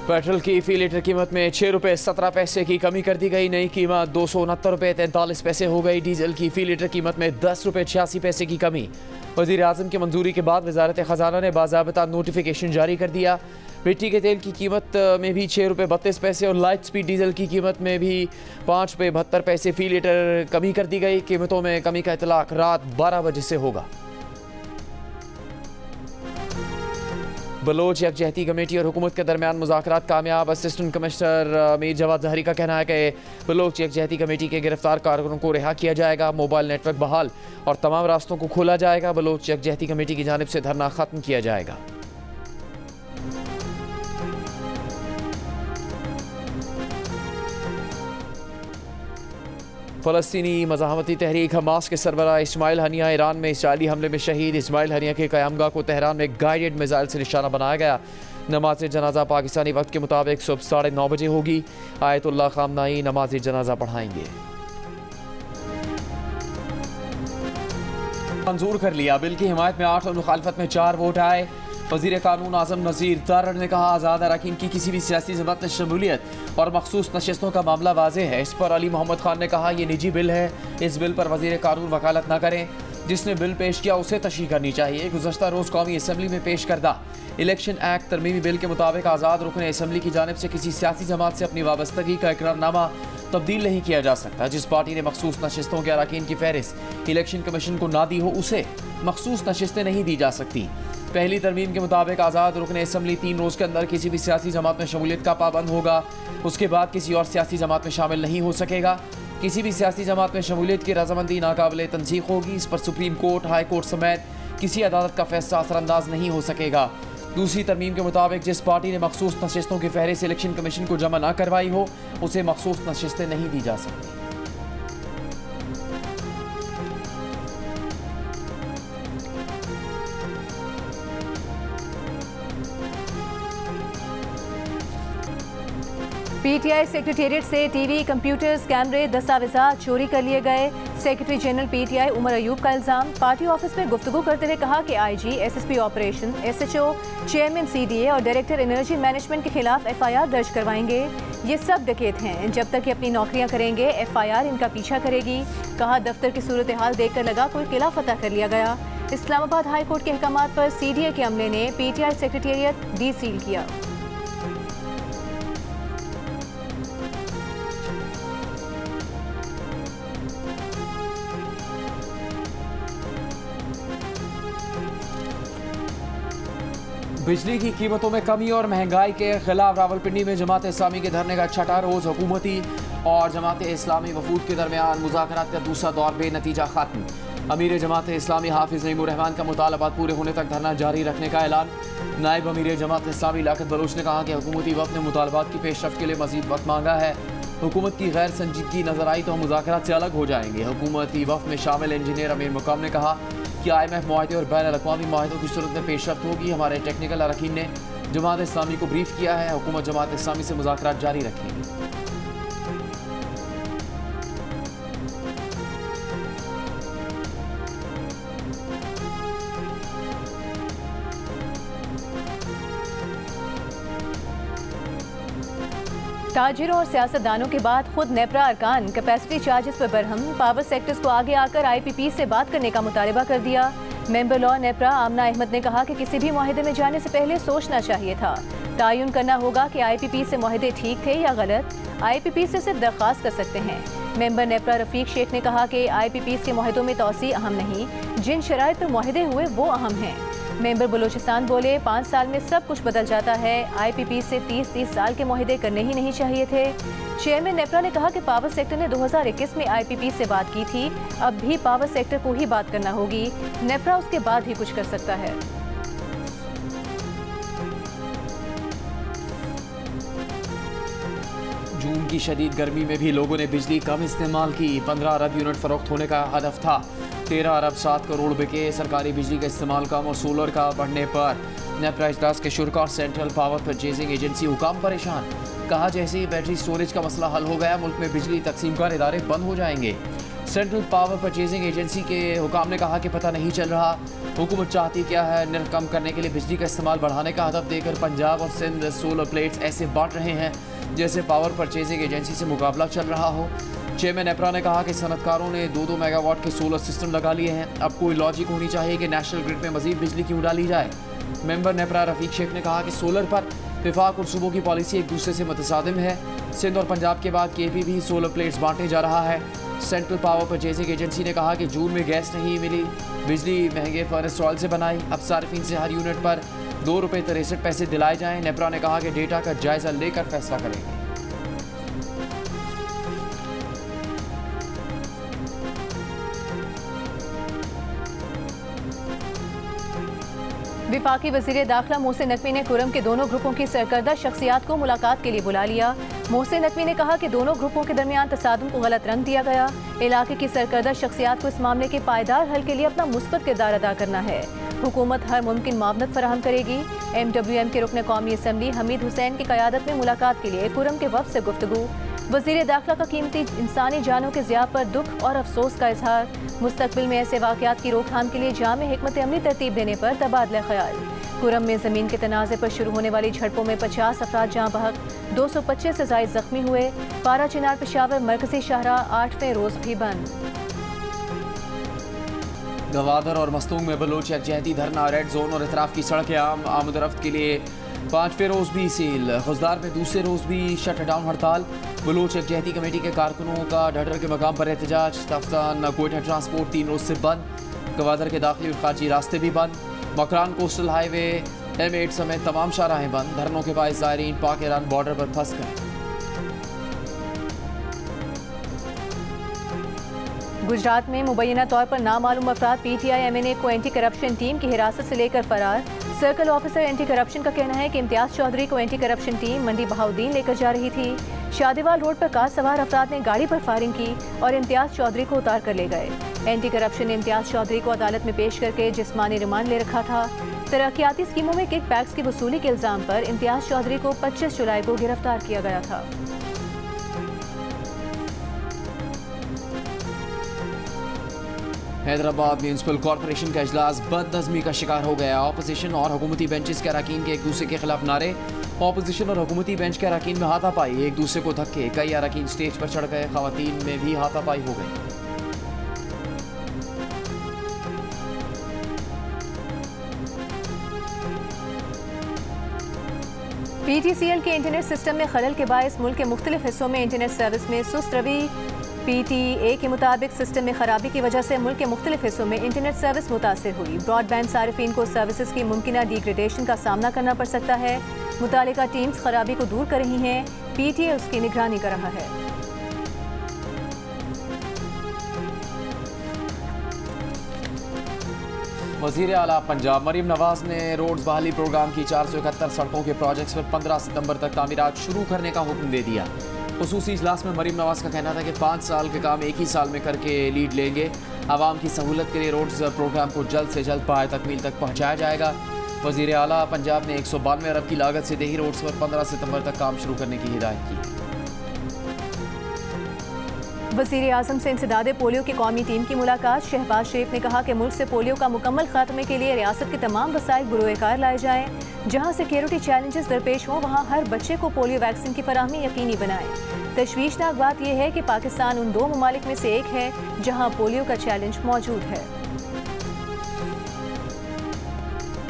Petrol की फी litre कीमत में 6 रुपये 17 पैसे की कमी कर दी गई। नई कीमत 269 रुपये 43 पैसे हो गई। डीजल की फी लीटर कीमत में 10 रुपये 86 पैसे की कमी। वज़ीर आज़म की मंजूरी के बाद वज़ारत ख़जाना ने बाज़ाबता नोटिफिकेशन जारी कर दिया। मिट्टी के तेल की कीमत में भी 6 रुपये 32 पैसे और लाइट स्पीड डीजल की कीमत में भी 5 रुपये 72 पैसे फ़ी लीटर कमी कर दी गई। कीमतों में कमी का इतलाक़ रात 12 बजे से होगा। बलोच यकजहती कमेटी और हुकूमत के दरमियान मुज़ाकरात कामयाब। असिस्टेंट कमिश्नर मीर जवाद ज़हरी का कहना है कि बलोच यकजहती कमेटी के गिरफ्तार कारकुनों को रिहा किया जाएगा, मोबाइल नेटवर्क बहाल और तमाम रास्तों को खोला जाएगा। बलोच यकजहती कमेटी की जानिब से धरना ख़त्म किया जाएगा। फ़लस्तीनी मज़ाहमती तहरीक हमास के सरबराह इस्माइल हनिया ईरान में इसराइली हमले में शहीद। इस्माइल हनिया के क़यामगाह को तेहरान में गाइडेड मिसाइल से निशाना बनाया गया। नमाज जनाजा पाकिस्तानी वक्त के मुताबिक सुबह 9:30 बजे होगी। आयतुल्लाह ख़ामनाई नमाज जनाजा पढ़ाएंगे। मंजूर कर लिया। बिल की हिमायत में 8 और मुखालफत में 4 वोट आए। वज़ीर कानून आज़म नज़ीर तारड़ ने कहा, आज़ाद अरकान की किसी भी सियासी जमात में शमूलियत और मखसूस नशस्तों का मामला वाज़ेह है। इस पर अली मोहम्मद खान ने कहा, यह निजी बिल है, इस बिल पर वज़ीर कानून वकालत न करें। जिसने बिल पेश किया उसे तशरीह करनी चाहिए। गुज़श्ता रोज़ कौमी असम्बली में पेश करदा इलेक्शन एक्ट तरमीमी बिल के मुताबिक आज़ाद रुकन असम्बली की जानिब से किसी सियासी जमात से अपनी वाबस्तगी का इकरारनामा तब्दील नहीं किया जा सकता। जिस पार्टी ने मखसूस नशस्तों के अरकान की फहरिस्त इलेक्शन कमीशन को ना दी हो उसे मखसूस नशस्तें नहीं दी जा सकती। पहली तरमीम के मुताबिक आज़ाद रुकन असम्बली 3 रोज़ के अंदर किसी भी सियासी जमात में शमूलियत का पाबंद होगा। उसके बाद किसी और सियासी जमात में शामिल नहीं हो सकेगा। किसी भी सियासी जमात में शमूलियत की रजामंदी नाकाबिल तंसीख होगी। इस पर सुप्रीम कोर्ट, हाई कोर्ट समेत किसी अदालत का फैसला असरअंदाज नहीं हो सकेगा। दूसरी तरमीम के मुताबिक जिस पार्टी ने मखसूस नशस्तों की फहरिस्त इलेक्शन कमीशन को जमा न करवाई हो उसे मखसूस नशस्तें नहीं दी जा सकती। पीटीआई सेक्रेटेरिएट से टीवी, कंप्यूटर्स, कैमरे, दस्तावेज़ात चोरी कर लिए गए। Secretary general PTI Umar Ayub का इल्ज़ाम। पार्टी ऑफिस में गुफ्तगू करते हुए कहा कि IG, SSP operation, SHO, chairman CDA और डायरेक्टर एनर्जी मैनेजमेंट के खिलाफ एफआईआर दर्ज करवाएंगे। ये सब डकैत हैं, जब तक ये अपनी नौकरियां करेंगे एफआईआर इनका पीछा करेगी। कहा, दफ्तर की सूरत हाल देखकर लगा कोई किला फतह कर लिया गया। इस्लामाबाद हाई कोर्ट के अहकामात पर सीडीए के अमले ने पीटीआई सेक्रेटेरिएट डीसील किया। बिजली की कीमतों में कमी और महंगाई के खिलाफ रावलपिंडी में जमात इस्लामी के धरने का 6ठा रोज़ हुकूमती और जमात इस्लामी वफूद के दरमियान मुज़ाकरात का दूसरा दौर बेनतीजा ख़त्म। अमीर जमात इस्लामी हाफिज़ नईमुर रहमान का मुतालबात पूरे होने तक धरना जारी रखने का ऐलान। नायब अमीर जमात इस्लामी लियाकत बलोच ने कहा कि हुकूमती वफ़द ने मुतालबात की पेशरफ के लिए मज़ीद वक्त मांगा है। हुकूमत की गैर संजीदगी नजर आई तो हम मुज़ाकरात से अलग हो जाएंगे। हुकूमती वफ़द में शामिल इंजीनियर अमीर मुकाम ने कहा कि IMF मुआहदे और बैन अल-अक़वामी मुआहदों की सूरत में पेशरफ्त होगी। हमारे टेक्निकल अरकान ने जमात इस्लामी को ब्रीफ किया है। हुकूमत जमात इस्लामी से मुज़ाकरात जारी रखेगी। ताजिरों और सियासतदानों के बाद खुद नेपरा अरकान कैपेसिटी चार्जेस पर बरहम। पावर सेक्टर्स को आगे आकर IPP से बात करने का मुतालबा कर दिया। मेंबर लॉ नेपरा आमना अहमद ने कहा कि किसी भी मुआहदे में जाने से पहले सोचना चाहिए था। तयन करना होगा कि IPP से मुआहदे ठीक थे या गलत। IPP से सिर्फ दरख्वास्त कर सकते हैं। मेंबर नेपरा रफीक शेख ने कहा कि IPP के मुआहदों में तोसी अहम नहीं, जिन शराइत पर मुआहदे हुए वो अहम हैं। मेंबर बलूचिस्तान बोले, 5 साल में सब कुछ बदल जाता है। IPP से 30 साल के मुआहदे करने ही नहीं चाहिए थे। चेयरमैन नेपरा ने कहा कि पावर सेक्टर ने 2021 में IPP से बात की थी, अब भी पावर सेक्टर को ही बात करना होगी। नेपरा उसके बाद ही कुछ कर सकता है। जून की शदीद गर्मी में भी लोगों ने बिजली कम इस्तेमाल की। 15 अरब यूनिट फरोख्त होने का हदफ था। 13 अरब 7 करोड़ बिके। सरकारी बिजली का इस्तेमाल कम और सोलर का बढ़ने पर नेपरा इजलास के शुरा और सेंट्रल पावर परचेजिंग एजेंसी हुकाम परेशान। कहा, जैसे ही बैटरी स्टोरेज का मसला हल हो गया मुल्क में बिजली तकसीम कार इदारे बंद हो जाएंगे। सेंट्रल पावर परचेजिंग एजेंसी के हुकाम ने कहा कि पता नहीं चल रहा हुकूमत चाहती क्या है। निर्ख कम करने के लिए बिजली का इस्तेमाल बढ़ाने का हदफ देकर पंजाब और सिंध सोलर प्लेट्स ऐसे बांट रहे हैं जैसे पावर परचेजिंग एजेंसी से मुकाबला चल रहा हो। चेयरमैन नेपरा ने कहा कि सनतकारों ने 2-2 मेगावाट के सोलर सिस्टम लगा लिए हैं। अब कोई लॉजिक होनी चाहिए कि नेशनल ग्रिड में मजीद बिजली क्यों डाली जाए। मेंबर नेपरा रफीक शेख ने कहा कि सोलर पर विफाक और सूबों की पॉलिसी एक दूसरे से मुतसादिम है। सिंध और पंजाब के बाद KP भी सोलर प्लेट्स बांटने जा रहा है। सेंट्रल पावर परचेजिंग एजेंसी ने कहा कि जून में गैस नहीं मिली, बिजली महंगे फर्नेस ऑयल से बनाई। अब सार्फिन से हर यूनिट पर ₹2.63 दिलाए जाएं। नेपरा ने कहा कि डेटा का जायजा लेकर फैसला करेंगे। विफाकी वज़ीर दाखिला मोहसिन नकवी ने कुरम के दोनों ग्रुपों की सरकर्दा शख्सियात को मुलाकात के लिए बुला लिया। मोहसिन नकवी ने कहा कि दोनों ग्रुपों के दरमियान तसादुम को गलत रंग दिया गया। इलाके की सरकर्दा शख्सियात को इस मामले के पायदार हल के लिए अपना मुस्बत किरदार अदा करना है। हुकूमत हर मुमकिन मावनत फराहम करेगी। MWM के रुकन कौमी असम्बली हमीद हुसैन की क़यादत में मुलाकात के लिए कुरम के वफ़द से गुफ्तगू। वज़ीर दाखिला का कीमती इंसानी जानों के ज़िया पर दुख और अफसोस का इजहार। मुस्तकबिल में ऐसे वाक़यात की रोकथाम के लिए जामे हिकमत अमली तरतीब देने पर तबादला ख्याल। कुरम में ज़मीन के तनाज़े पर शुरू होने वाली झड़पों में 50 अफराद जाँ बहक, 225 से ज़ायद ज़ख्मी हुए। पारा चिनार पेशावर मरकजी शाहराह 8वें रोज़ भी बंद। गवादर और मस्तूंग में बलोच यकजहती धरना, रेड जोन और इतराफ़ की सड़कें आमदरफ्त के लिए 5वें रोज़ भी सील। खुजदार में दूसरे रोज़ भी शट डाउन हड़ताल। बलोच यकजहती कमेटी के कारकुनों का ढडर के मकाम पर एहतजाज। तफ्तान कोयटा ट्रांसपोर्ट 3 रोज़ से बंद। गवादर के दाखिली और खारजी रास्ते भी बंद। मकरान कोस्टल हाईवे M8 समेत तमाम शाहराहें बंद। धरनों के बायस ज़ायरीन पाक ईरान बॉर्डर पर फंस गए। गुजरात में मुबैना तौर पर नामालूम अफराद PTI MNA को एंटी करप्शन टीम की हिरासत से लेकर फरार। सर्कल ऑफिसर एंटी करप्शन का कहना है कि इम्तियाज चौधरी को एंटी करप्शन टीम मंडी बहाउद्दीन लेकर जा रही थी। शादीवाल रोड पर कार सवार अफराद ने गाड़ी पर फायरिंग की और इम्तियाज चौधरी को उतार कर ले गए। एंटी करप्शन ने इम्तियाज चौधरी को अदालत में पेश करके जिस्मानी रिमांड ले रखा था। तरक्याती स्कीमों में किक बैक्स की वसूली के इल्जाम पर इम्तियाज चौधरी को 25 जुलाई को गिरफ्तार किया गया था। हैदराबाद म्यूनसिपल कॉरपोरेशन का इजलास बदनज़मी का शिकार हो गया। अपोजिशन और हुकूमती बेंचेस के अरकान के एक दूसरे के खिलाफ नारे। अपोजिशन और हुकूमती बेंच के अरकान में हाथापाई, एक दूसरे को धक्के। कई अरकान स्टेज पर चढ़ गए। खवातीन में भी हाथापाई हो गई। PTCL के इंटरनेट सिस्टम में खलल के बायस मुल्क के मुख्तलिफ हिस्सों में इंटरनेट सर्विस में सुस्त रवि। PTA के मुताबिक सिस्टम में खराबी की वजह से मुल्क के मुख्तलिफ हिस्सों में इंटरनेट सर्विस मुतासिर हुई। ब्रॉडबैंड सारिफीन को सर्विसेज की मुमकिना डिग्रेडेशन का सामना करना पड़ सकता है। मुतालिका टीम्स खराबी को दूर कर रही हैं। PTA उसकी निगरानी कर रहा है। वज़ीर आला पंजाब मरीम नवाज ने रोड्स बहाली प्रोग्राम की 471 सड़कों के प्रोजेक्ट्स पर 15 सितंबर तक तामीरात शुरू करने का हुक्म दे दिया। खुसूसी इजलास में मरीम नवाज का कहना था कि 5 साल के काम एक ही साल में करके लीड लेंगे। आवाम की सहूलत के लिए रोड्स प्रोग्राम को जल्द से जल्द पाए तकमील तक पहुँचाया जाएगा। वज़ीर आला पंजाब ने 192 अरब की लागत से देही रोड्स पर 15 सितंबर तक काम शुरू करने की हिदायत की। वज़ीर आज़म से इंसदादे पोलियो की कौमी टीम की मुलाकात। शहबाज शरीफ ने कहा कि मुल्क से पोलियो का मुकम्मल खात्मे के लिए रियासत के तमाम वसाइल बुरोकार लाए जाएँ। जहाँ सिक्योरिटी चैलेंजेस दरपेश हों वहाँ हर बच्चे को पोलियो वैक्सीन की फराहमी यकीनी बनाएं। तशवीशनाक बात यह है कि पाकिस्तान उन 2 ममालिक में से एक है जहाँ पोलियो का चैलेंज मौजूद है।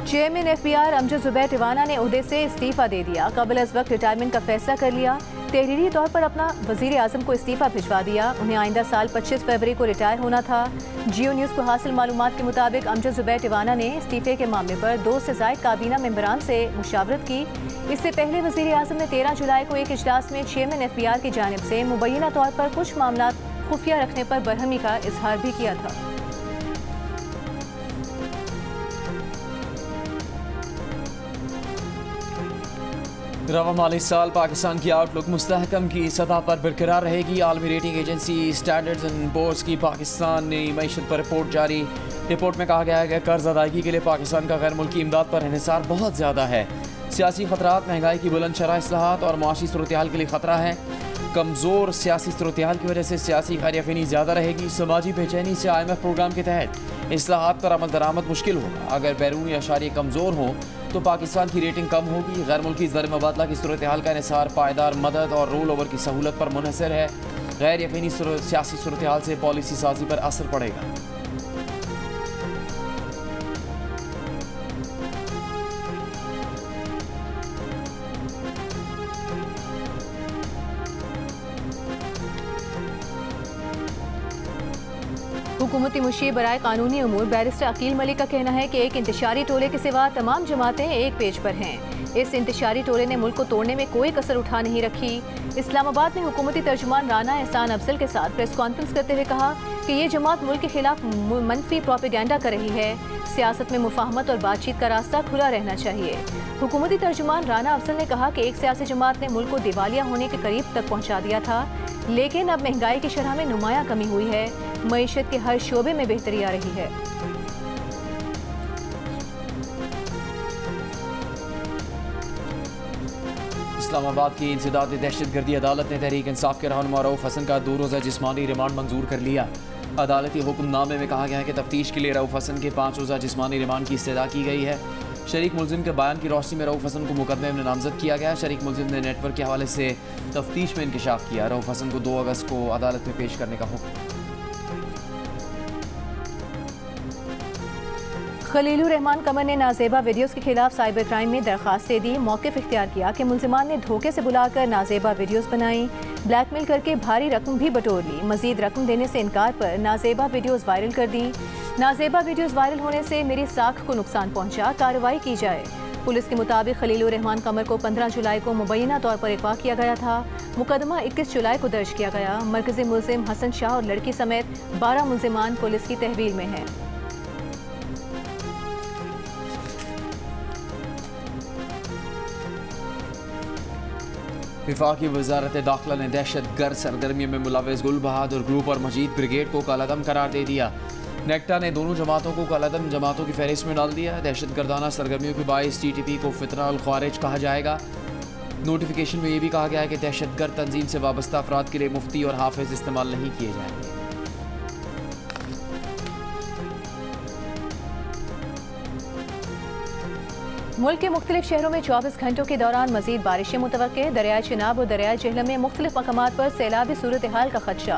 चेयरमैन FBI अमजद ज़ुबैर टिवाना ने ओहदे से इस्तीफ़ा दे दिया। कबल अज़ वक्त रिटायरमेंट का फैसला कर लिया। तहरीरी तौर पर अपना वज़ीर आज़म को इस्तीफ़ा भिजवा दिया। उन्हें आइंदा साल 25 फरवरी को रिटायर होना था। जियो न्यूज़ को हासिल मालूमात के मुताबिक अमजद ज़ुबैर टिवाना ने इस्तीफ़े के मामले पर 2 से ज़ायद काबीना मेंबरान से मुशावरत की। इससे पहले वज़ीर आज़म ने 13 जुलाई को एक इजलास में चेयरमैन FBI की जानिब से मुबैना तौर पर कुछ मामला खुफिया रखने पर बरहमी का इजहार भी किया था। रवा माली साल पाकिस्तान की आउटलुक मुस्तहकम की सतह पर बरकरार रहेगी। आलमी rating agency standards and pores की पाकिस्तानी मईशत पर रिपोर्ट जारी। रिपोर्ट में कहा गया है कि कर्ज अदायगी के लिए पाकिस्तान का गैर मुल्की इमदाद पर इन्हिसार बहुत ज़्यादा है। सियासी खतरात, महंगाई की बुलंद शरह, इस्लाहात और मुआशी सूरत हाल के लिए खतरा है। कमज़ोर सियासी सूरत-ए-हाल की वजह से सियासी गैर-यकीनी ज़्यादा रहेगी। समाजी बेचैनी से IMF प्रोग्राम के तहत इस्लाहात पर अमल दरामद मुश्किल होगा। अगर बैरूनी अशारे कमज़ोर हों तो पाकिस्तान की रेटिंग कम होगी। गैर मुल्की ज़र मुबादला की सूरत-ए-हाल का इन्हिसार पायदार मदद और रोल ओवर की सहूलत पर मुनहसर है। गैर यकीनी सियासी सूरत-ए-हाल से पॉलिसी साजी पर असर पड़ेगा। हुकूमती मुशीर बराए कानूनी अमूर बैरिस्टर अकील मलिक का कहना है कि एक इंतशारी टोले के सिवा तमाम जमातें एक पेज पर हैं। इस इंतशारी टोले ने मुल्क को तोड़ने में कोई कसर उठा नहीं रखी। इस्लामाबाद में हुकूमती तर्जुमान राना एहसान अफजल के साथ प्रेस कॉन्फ्रेंस करते हुए कहा कि ये जमात मुल्क के खिलाफ मनफी प्रोपेगेंडा कर रही है। सियासत में मुफाहमत और बातचीत का रास्ता खुला रहना चाहिए। हुकूमती तर्जुमान राना अफजल ने कहा कि एक सियासी जमात ने मुल्क को दिवालिया होने के करीब तक पहुँचा दिया था, लेकिन अब महंगाई की शरह में नुमाया कमी हुई है। मईशत के हर शोबे में बेहतरी आ रही है। इस्लामाबाद की इंसदाद दहशतगर्दी अदालत ने तहरीक इंसाफ के रहनुमा रऊफ हसन का 2 रोज़ा जिस्मानी रिमांड मंजूर कर लिया। अदालती हुक्मनामे में कहा गया है कि तफ्तीश के लिए रऊफ हसन के 5 रोज़ा जिस्मानी रिमांड की इस्तदा की गई है। शरीक मुलजिम के बयान की रोशनी में रऊफ हसन को मुकदमे में नामजद किया गया। शरीक मुलजिम ने नेटवर्क के हवाले से तफ्तीश में इंकशाफ किया। रऊफ हसन को 2 अगस्त को अदालत में पेश करने का हुक्म। खलीलुर रहमान कमर ने नाजेबा वीडियोस के खिलाफ साइबर क्राइम में दरख्वास्त दे दी। मौक़िफ़ इख्तियार किया कि मुलजिमान ने धोखे से बुलाकर नाजेबा वीडियोस बनाई, ब्लैकमेल करके भारी रकम भी बटोर ली। मजीद रकम देने से इनकार पर नाजेबा वीडियोस वायरल कर दी। नाजेबा वीडियोस वायरल होने से मेरी साख को नुकसान पहुँचा, कार्रवाई की जाए। पुलिस के मुताबिक खलीलुर रहमान कमर को 15 जुलाई को मुबैना तौर पर अगवा किया गया था। मुकदमा 21 जुलाई को दर्ज किया गया। मरकजी मुलजिम हसन शाह और लड़की समेत 12 मुलजिमान पुलिस की तहवील में हैं। विफाकी वजारत दाखिला ने दहशत गर्द सरगर्मियों में मुलव्वस गुल बहादुर ग्रुप और मजीद ब्रिगेड को कालादम करार दे दिया। नेक्टा ने दोनों जमातों को कालादम जमातों की फहरिस्त में डाल दिया। दहशत गर्दाना सरगर्मियों के बाइस TTP को फितना अल ख्वारिज कहा जाएगा। नोटिफिकेशन में यह भी कहा गया है कि दहशत गर्द तंजीम से वाबस्ता अफराद के लिए मुफ्ती और हाफिज इस्तेमाल नहीं किए जाएंगे। मुल्क के मुख्तलिफ शहरों में 24 घंटों के दौरान मजीद बारिशें मुतवक्के। दरियाए चिनाब और दरियाए जेहलम में मुख्तलिफ मकामात पर सैलाबी सूरत हाल का खदशा।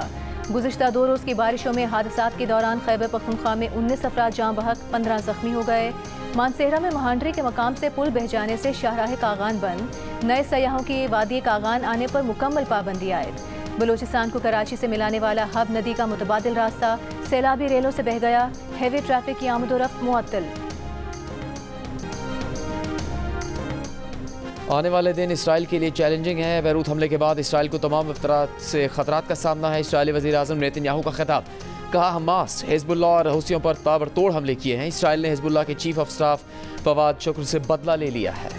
गुज़िश्ता 2 रोज़ की बारिशों में हादसात के दौरान खैबर पख्तूनख्वा में 19 अफराद जाँ बहक, 15 जख्मी हो गए। मानसेहरा में महांडरी के मकाम से पुल बह जाने से शाहराह कागान बंद। नए सयाहों की वादी कागान आने पर मुकम्मल पाबंदी आयद। बलूचिस्तान को कराची से मिलाने वाला हब नदी का मुतबादिल रास्ता सैलाबी रेलों से बह गया। हैवी ट्रैफिक की आमदोरफ्त मुअत्तल। आने वाले दिन इसराइल के लिए चैलेंजिंग है। बैरूत हमले के बाद इसराइल को तमाम से खतरात का सामना है। इसराइली वज़ीर आज़म नेतन्याहू का खिताब। कहा हमास, हिज़्बुल्लाह और हूसियों पर ताबड़तोड़ हमले किए हैं। इसराइल ने हिज़्बुल्लाह के चीफ ऑफ स्टाफ फवाद शुक्र से बदला ले लिया है।